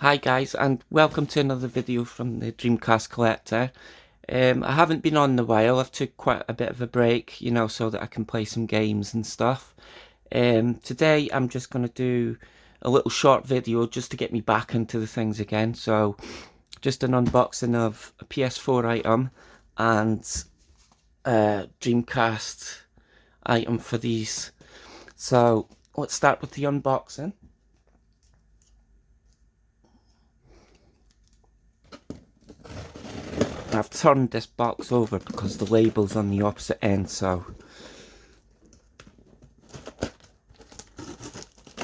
Hi guys, and welcome to another video from the Dreamcast collector. I haven't been on in a while. I've took quite a bit of a break, so that I can play some games and stuff. Today I'm just going to do a little short video just to get me back into the things again. So just an unboxing of a PS4 item and a Dreamcast item for these. So let's start with the unboxing. I've turned this box over because the label's on the opposite end, so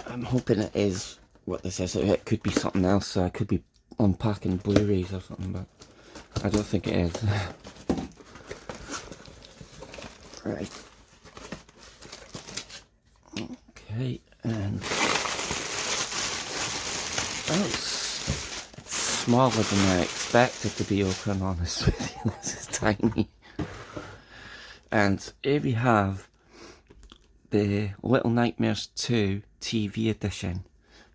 I'm hoping it is what this is. It could be something else, so I could be unpacking Blu-rays or something, but I don't think it is. Right. Okay, and it's smaller than I expected, to be open honest with you. This is tiny. And here we have the Little Nightmares 2 TV edition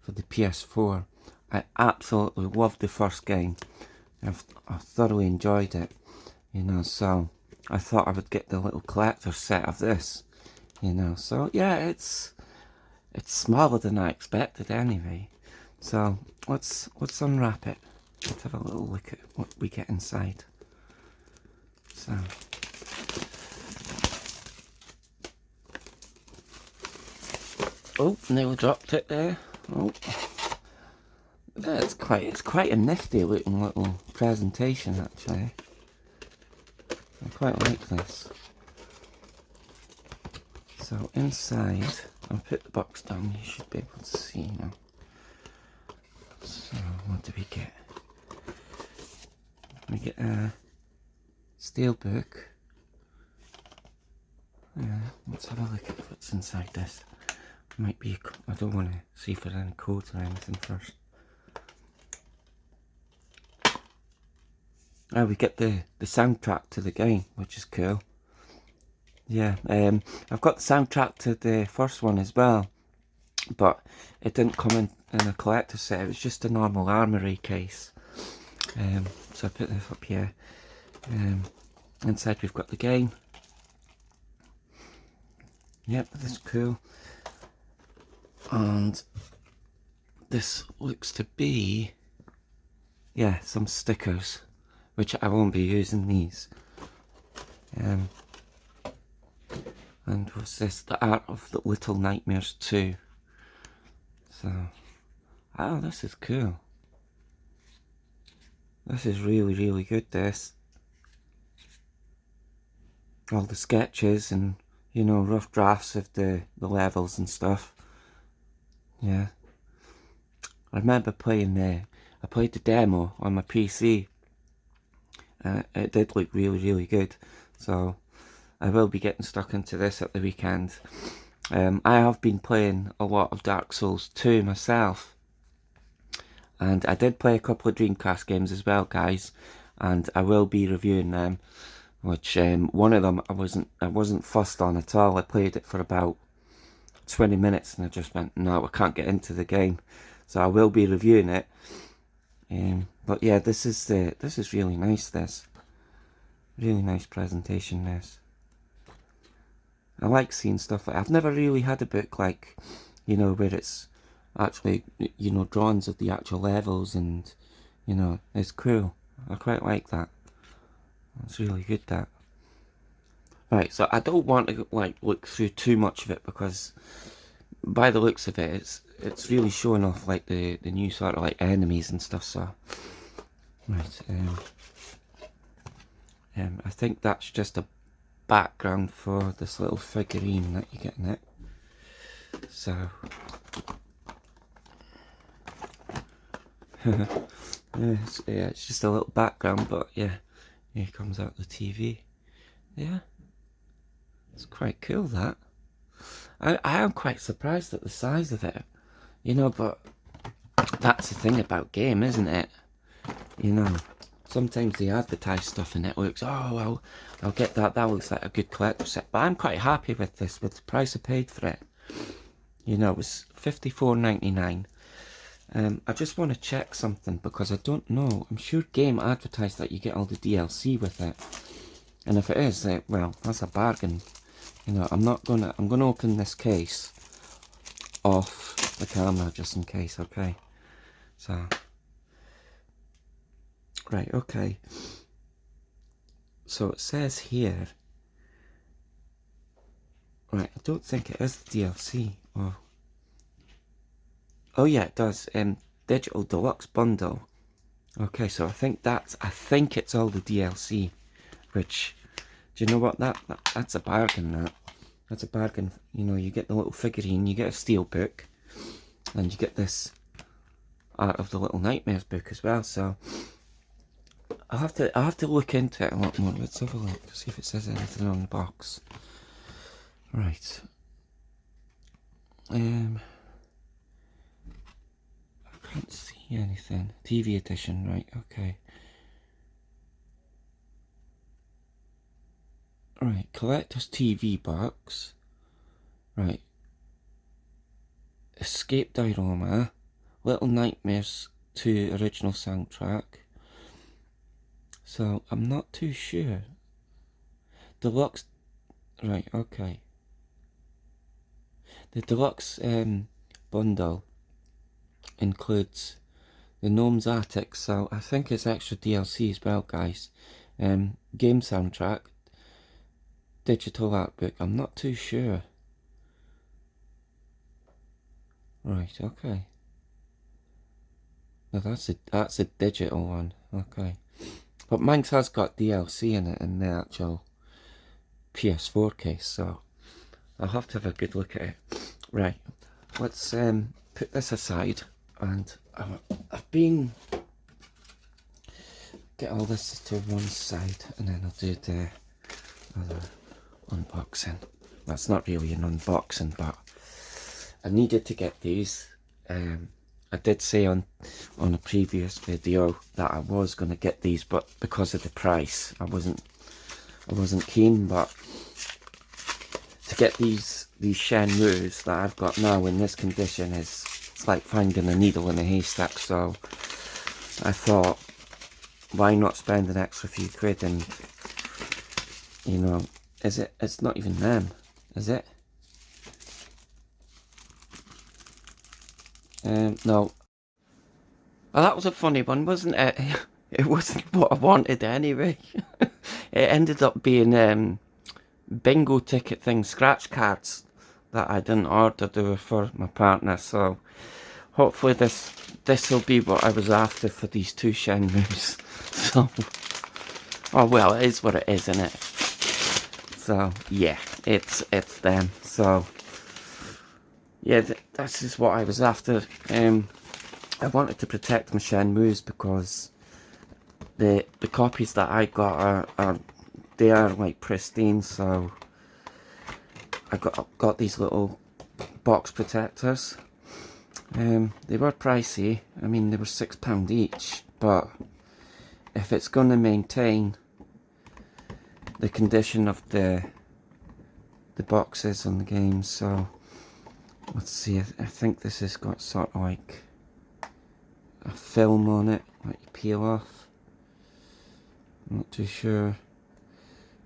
for the PS4. I absolutely loved the first game. I thoroughly enjoyed it, so I thought I would get the little collector set of this, so yeah, it's smaller than I expected anyway. So let's unwrap it. Let's have a little look at what we get inside. So oh, nearly dropped it there. Oh, yeah, it's quite a nifty looking little presentation actually. I quite like this. So inside, I'll put the box down. You should be able to see now. So what do we get? We get a steelbook. Yeah, let's have a look at what's inside this. Might be, I don't want to see if there's any codes or anything first. Oh, we get the soundtrack to the game, which is cool. Yeah, I've got the soundtrack to the first one as well, but it didn't come in a collector set. It was just a normal armory case. So I put this up here. Inside we've got the game. Yep, that's cool. And this looks to be, yeah, some stickers, which I won't be using these. And what's this? The Art of the Little Nightmares 2. So, oh, this is cool. This is really, really good, this. All the sketches and, rough drafts of the levels and stuff. Yeah. I remember playing I played the demo on my PC. It did look really, really good. So, I will be getting stuck into this at the weekend. I have been playing a lot of Dark Souls 2 myself. And I did play a couple of Dreamcast games as well, guys. And I will be reviewing them. Which, one of them I wasn't fussed on at all. I played it for about 20 minutes and I just went, no, I can't get into the game. So I will be reviewing it. But yeah, this is really nice, this. Really nice presentation, this. I like seeing stuff like, I've never really had a book like, where it's actually, drawings of the actual levels and, it's cool. I quite like that. It's really good, that. Right, so I don't want to look through too much of it because by the looks of it, it's really showing off the new sort of enemies and stuff. So right, I think that's just a background for this little figurine that you get in it. So yeah, it's just a little background, but yeah, here comes out the TV. Yeah, it's quite cool, that. I am quite surprised at the size of it, but that's the thing about game, isn't it? Sometimes they advertise stuff and it looks, oh, well, I'll get that, that looks like a good collector set. But I'm quite happy with this, with the price I paid for it. It was $54.99. I just want to check something because I don't know. I'm sure Game advertised that you get all the DLC with it, and if it is, well, that's a bargain. You know, I'm gonna open this case off the camera just in case. Okay, so right, okay. So it says here. Right, I don't think it is the DLC. Oh yeah, it does. Digital Deluxe Bundle. Okay, so I think it's all the DLC. Which, do you know what? That's a bargain. That's a bargain. You know, you get the little figurine, you get a steel book, and you get this Art of the Little Nightmares book as well. So I'll have to look into it a lot more. Let's have a look, see if it says anything on the box. Right. I can't see anything. TV edition, right? Okay. Right, collector's TV box. Right. Escape Diorama. Little Nightmares 2 original soundtrack. So I'm not too sure. Deluxe. Right, okay. The deluxe bundle includes the Gnome's Attic, so I think it's extra DLC as well, guys. Game soundtrack, digital art book. I'm not too sure. Right, okay. Now that's a digital one. Okay, but mine has got DLC in it in the actual PS4 case, so I'll have to have a good look at it. Right, let's put this aside, and I've been get all this to one side, and then I'll do the other unboxing. That's not really an unboxing, but I needed to get these. I did say on a previous video that I was going to get these, but because of the price, I wasn't keen. But to get these shenmues that I've got now in this condition it's like finding a needle in a haystack. So I thought, why not spend an extra few quid? And you know, it's not even them, is it? No. Well, that was a funny one, wasn't it? It wasn't what I wanted anyway. It ended up being bingo ticket things, scratch cards that I didn't order. They were for my partner, so hopefully this will be what I was after for these two shenmues. So, oh well, it is what it is, isn't it? So yeah, it's them. So yeah, this is what I was after. I wanted to protect my shenmues because the copies that I got they are like pristine. So I got these little box protectors. They were pricey. I mean, they were £6 each, but if it's going to maintain the condition of the boxes on the games, so let's see. I think this has got sort of like a film on it, like you peel off. I'm not too sure.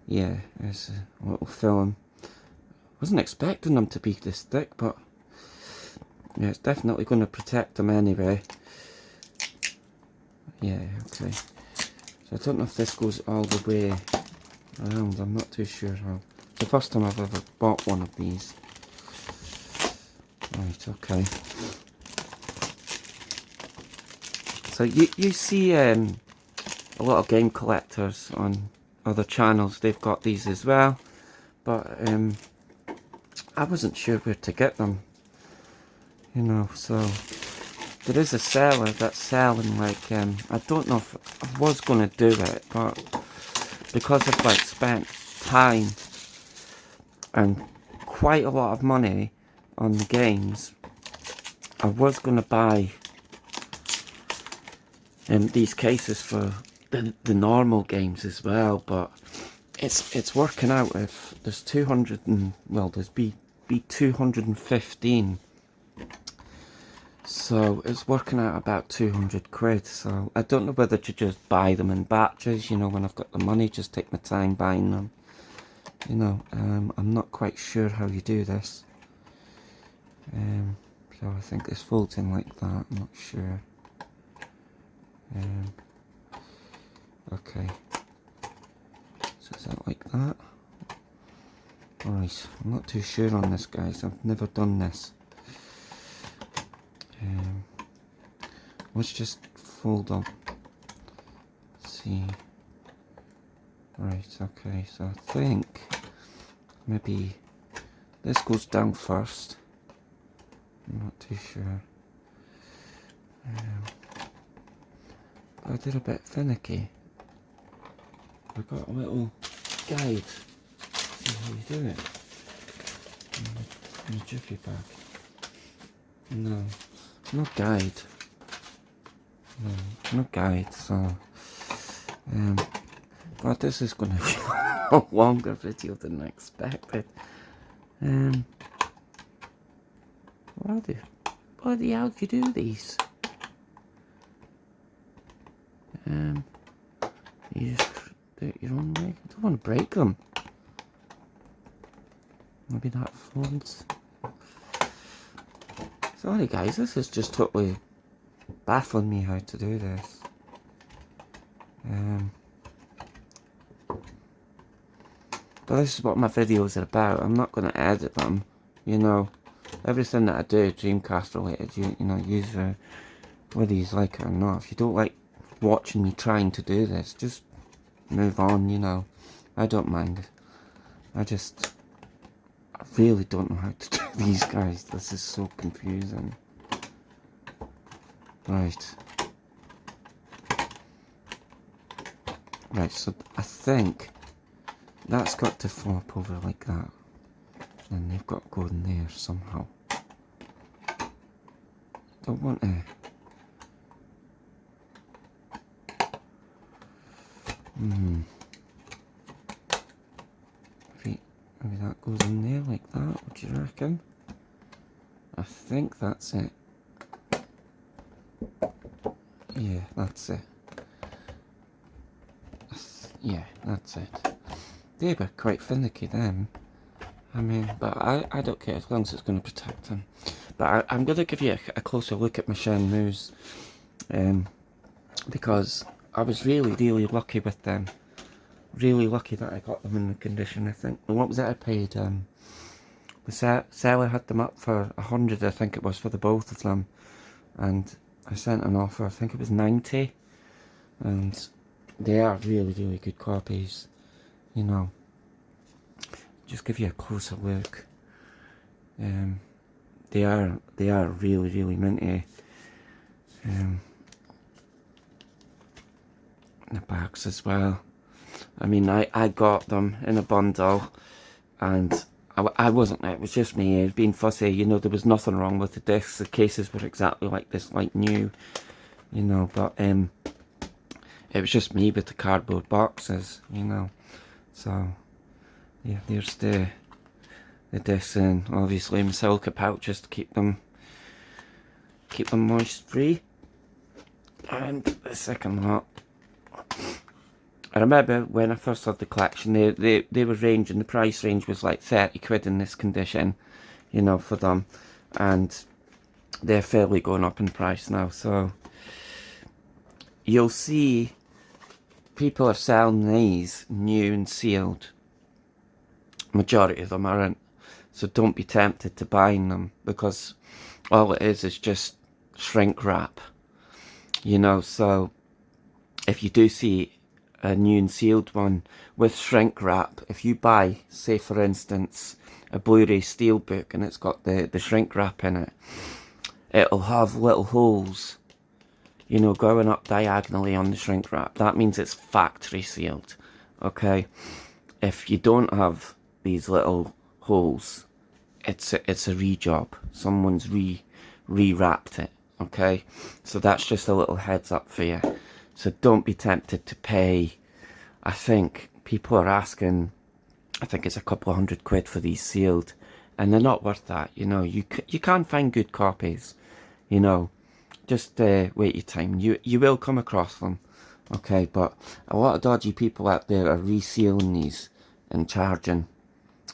Yeah, there's a little film. Wasn't expecting them to be this thick, but yeah, it's definitely going to protect them anyway. Yeah, okay. So I don't know if this goes all the way around. I'm not too sure how. It's the first time I've ever bought one of these. Right, okay. So you see a lot of game collectors on other channels, they've got these as well, but I wasn't sure where to get them, you know. So there is a seller that's selling like I don't know if I was going to do it, but because I've like spent time and quite a lot of money on the games, I was going to buy these cases for the normal games as well, but it's working out. If there's 200 and well, there's be 215 So it's working out about 200 quid. So I don't know whether to just buy them in batches, you know, when I've got the money, just take my time buying them. You know, I'm not quite sure how you do this. So I think this folds in like that, I'm not sure. Okay. So is that like that? Alright, I'm not too sure on this, guys. I've never done this. Let's just fold up. Let's see. Right, okay, so I think maybe this goes down first. I'm not too sure. But I did a bit finicky. I've got a little guide. See how you do it. In the jiffy bag. No, no guide. No guide, so but this is going to be a longer video than I expected. Why the hell do you do these? You just do it your own way. I don't want to break them. Maybe that folds. Sorry guys, this is just totally baffling me how to do this. But this is what my videos are about. I'm not going to edit them, you know. Everything that I do Dreamcast related, you know, use whether you like it or not. If you don't like watching me trying to do this, just move on, you know. I don't mind. I really don't know how to do these, guys. This is so confusing. Right. Right, so I think that's got to flop over like that. And they've got to go in there somehow. Don't want to... Maybe that goes in there like that, what do you reckon? I think that's it. Yeah, that's it. Yeah, that's it. They were quite finicky then. I mean, but I don't care as long as it's going to protect them. But I'm going to give you a closer look at my shenmues. Because I was really lucky with them. Really lucky that I got them in the condition, I think. And what was it I paid? The seller had them up for 100, I think it was, for the both of them. And I sent an offer, I think it was 90. And they are really good copies. You know. Just give you a closer look. They are really minty. The bags as well. I mean, I got them in a bundle, and I wasn't, it was just me, it was being fussy, you know, there was nothing wrong with the discs, the cases were exactly like this, like new, you know, but it was just me with the cardboard boxes, you know, so, yeah, there's the discs, and obviously my silica pouches to keep them moist free, and the second lot. I remember when I first had the collection, they were ranging, the price range was like 30 quid in this condition, you know, for them, and they're fairly going up in price now, so you'll see people are selling these new and sealed. Majority of them aren't, so don't be tempted to buying them, because all it is just shrink wrap, you know. So if you do see a new and sealed one with shrink wrap, if you buy, say for instance, a Blu-ray steelbook and it's got the shrink wrap in it, it'll have little holes, you know, going up diagonally on the shrink wrap. That means it's factory sealed, okay? If you don't have these little holes, it's a rejob. Someone's re-wrapped it, okay? So that's just a little heads up for you. So don't be tempted to pay. I think people are asking, I think it's a couple of £100 for these sealed, and they're not worth that. You know, you can find good copies, You know, just wait your time. You will come across them, okay? But a lot of dodgy people out there are resealing these and charging.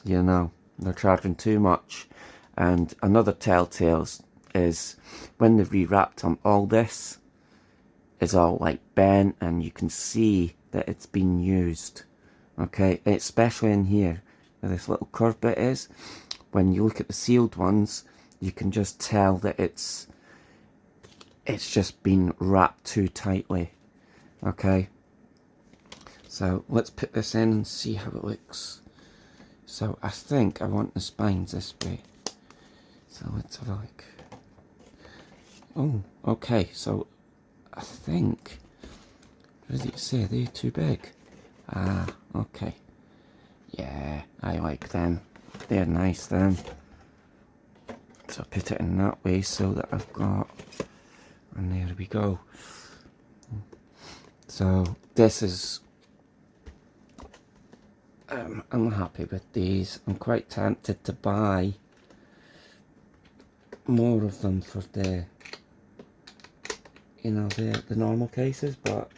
You know, they're charging too much. And another telltale is when they've rewrapped them, all this is all like bent, and you can see that it's been used. Okay, especially in here where this little curved bit is. When you look at the sealed ones, you can just tell that it's just been wrapped too tightly. Okay, so let's put this in and see how it looks. So I think I want the spines this way. So let's have a look. Oh, okay, so I think, what does it say? They're too big. Ah, okay. Yeah, I like them. They're nice then. So put it in that way so that I've got, and there we go. So this is, I'm happy with these. I'm quite tempted to buy more of them for the, you know, the normal cases, but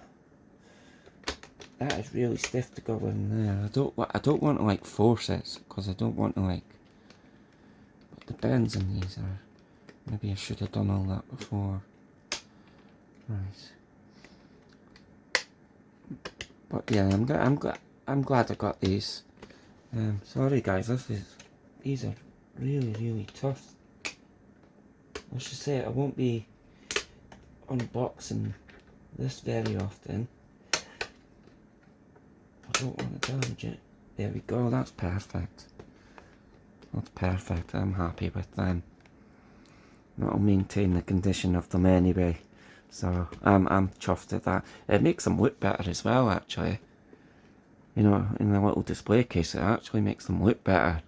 that is really stiff to go in there. I don't want to like force it, because I don't want to like, but the bends in these are, maybe I should have done all that before. Right. But yeah, I'm glad I got these. Sorry guys, these are really tough. I should say I won't be unboxing this very often. I don't want to damage it. There we go, that's perfect. That's perfect, I'm happy with them. That'll maintain the condition of them anyway. So I'm chuffed at that. It makes them look better as well, actually. You know, in the little display case, it actually makes them look better.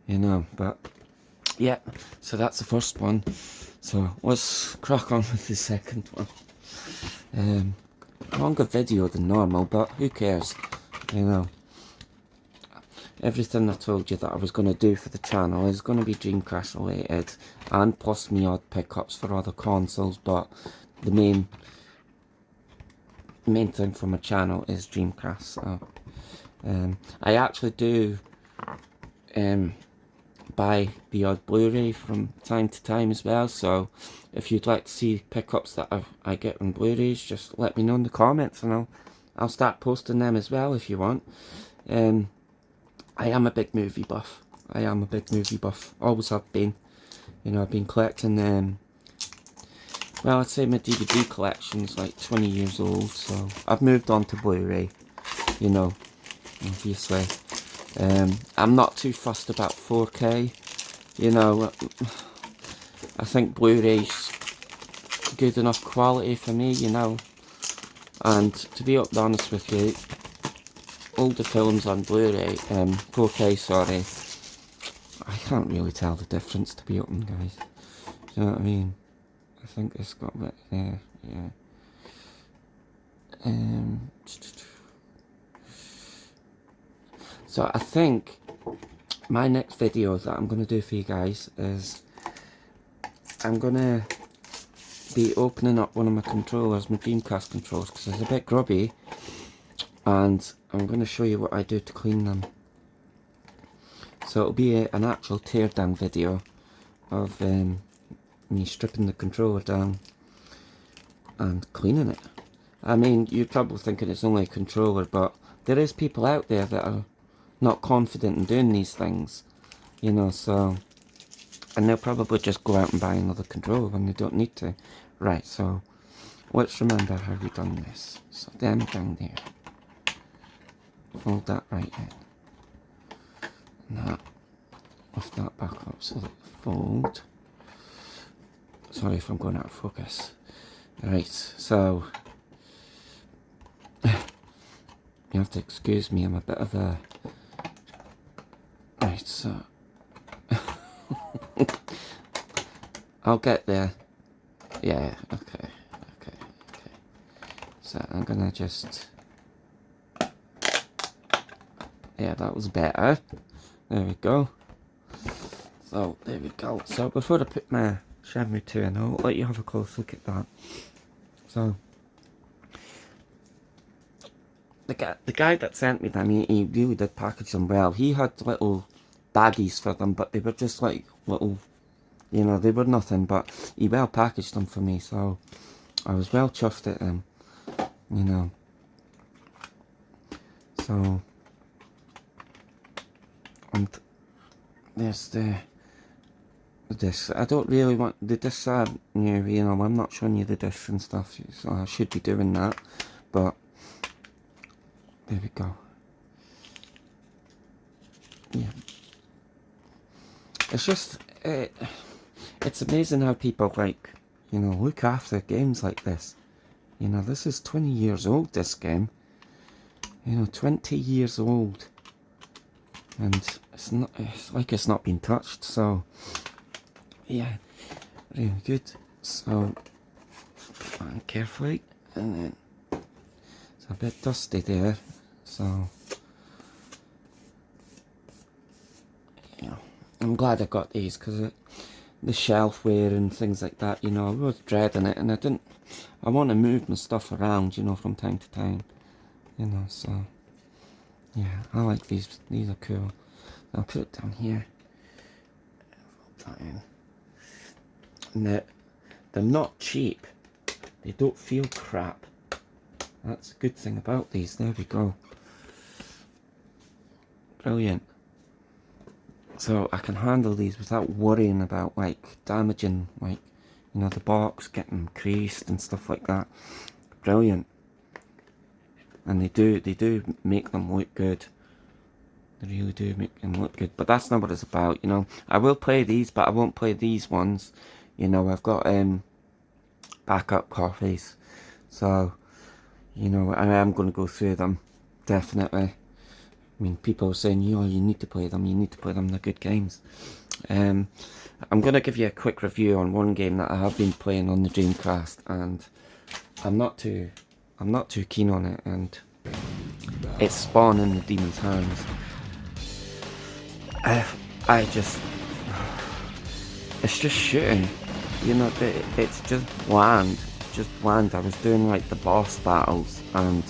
You know, but yeah, so that's the first one. So let's crack on with the second one. Longer video than normal, but who cares? You know, everything I told you that I was going to do for the channel is going to be Dreamcast related, and plus me odd pickups for other consoles, but the main thing for my channel is Dreamcast. So I actually do buy the odd Blu-ray from time to time as well, so if you'd like to see pickups that I get on Blu-rays, just let me know in the comments and I'll start posting them as well if you want. I am a big movie buff. Always have been. You know, I've been collecting well, I'd say my DVD collection's like 20 years old, so I've moved on to Blu-ray, you know, obviously. I'm not too fussed about 4K, you know. I think Blu-ray's good enough quality for me, you know. And to be honest with you, older films on Blu-ray, 4K, sorry, I can't really tell the difference, to be open, guys. Do you know what I mean? I think it's got a bit there, yeah. So I think my next video that I'm going to do for you guys is I'm going to be opening up one of my controllers, my Dreamcast controllers, because it's a bit grubby, and I'm going to show you what I do to clean them. So it'll be an actual teardown video of me stripping the controller down and cleaning it. I mean, you're probably thinking it's only a controller, but there is people out there that are not confident in doing these things, you know, so, and they'll probably just go out and buy another controller when they don't need to. Right, so let's remember how we done this. So them down there, fold that right in, and that, lift that back up, so that fold. Sorry if I'm going out of focus. Right, so you have to excuse me, I'm a bit of a... Right, so I'll get there. Yeah, okay. So I'm gonna just... Yeah, that was better. There we go. So, there we go. So before I put my Shenmue 2, and I'll let you have a close look at that. So, the guy that sent me them, he really did package them well. He had little baggies for them, but they were just like little, you know, they were nothing, but he well packaged them for me, so I was well chuffed at him, you know. So, and there's the discs. I don't really want the discs are new, you know, I'm not showing you the discs and stuff, so I should be doing that, but there we go. Yeah. It's just, it's amazing how people, like, you know, look after games like this. You know, this is 20 years old, this game. You know, 20 years old. And it's like it's not been touched, so, yeah, really good. So, put that in carefully, and then, it's a bit dusty there, so, yeah, I'm glad I got these, because the shelfware and things like that, you know, I was dreading it, and I want to move my stuff around, you know, from time to time, you know, so, yeah, I like these are cool. I'll put it down here, put that in, and they're not cheap, they don't feel crap, that's a good thing about these. There we go, brilliant. So I can handle these without worrying about like damaging, like, you know, the box, getting creased and stuff like that. Brilliant. And they do make them look good. They really do make them look good. But that's not what it's about, you know. I will play these, but I won't play these ones. You know, I've got backup copies. So, you know, I am going to go through them. Definitely. I mean, people are saying, you know, you need to play them, they're good games. I'm going to give you a quick review on one game that I have been playing on the Dreamcast, and I'm not too keen on it, and it's Spawn in the Demon's Hands. It's just shooting, you know, it's just bland, I was doing like the boss battles, and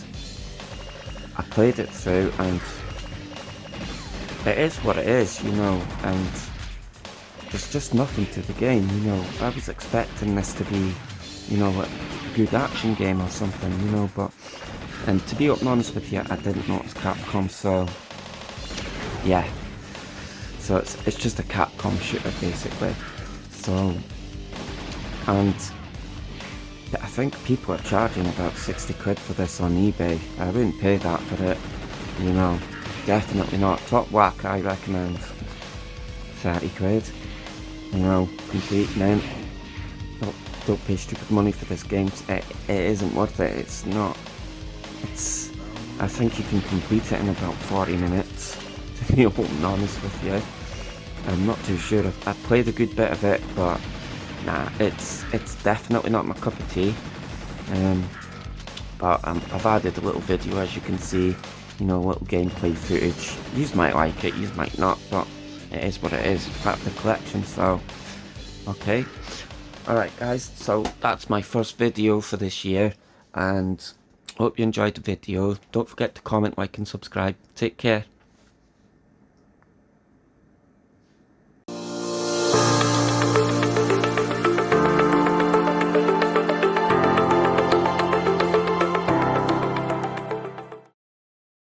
I played it through, and it is what it is, you know, and there's just nothing to the game, you know. I was expecting this to be, you know, a good action game or something, you know, but, and to be open honest with you, I didn't know it was Capcom, so, yeah. So it's just a Capcom shooter, basically. So, and I think people are charging about 60 quid for this on eBay. I wouldn't pay that for it, you know. Definitely not. Top whack, I recommend 30 quid. You know, complete now. Don't pay stupid money for this game. It isn't worth it. It's not. I think you can complete it in about 40 minutes. To be open honest with you, I'm not too sure. I played a good bit of it, but nah, it's definitely not my cup of tea. But I've added a little video, as you can see. You know, little gameplay footage. You might like it, you might not, but it is what it is. It's part of the collection, so okay. Alright guys, so that's my first video for this year, and hope you enjoyed the video. Don't forget to comment, like and subscribe. Take care.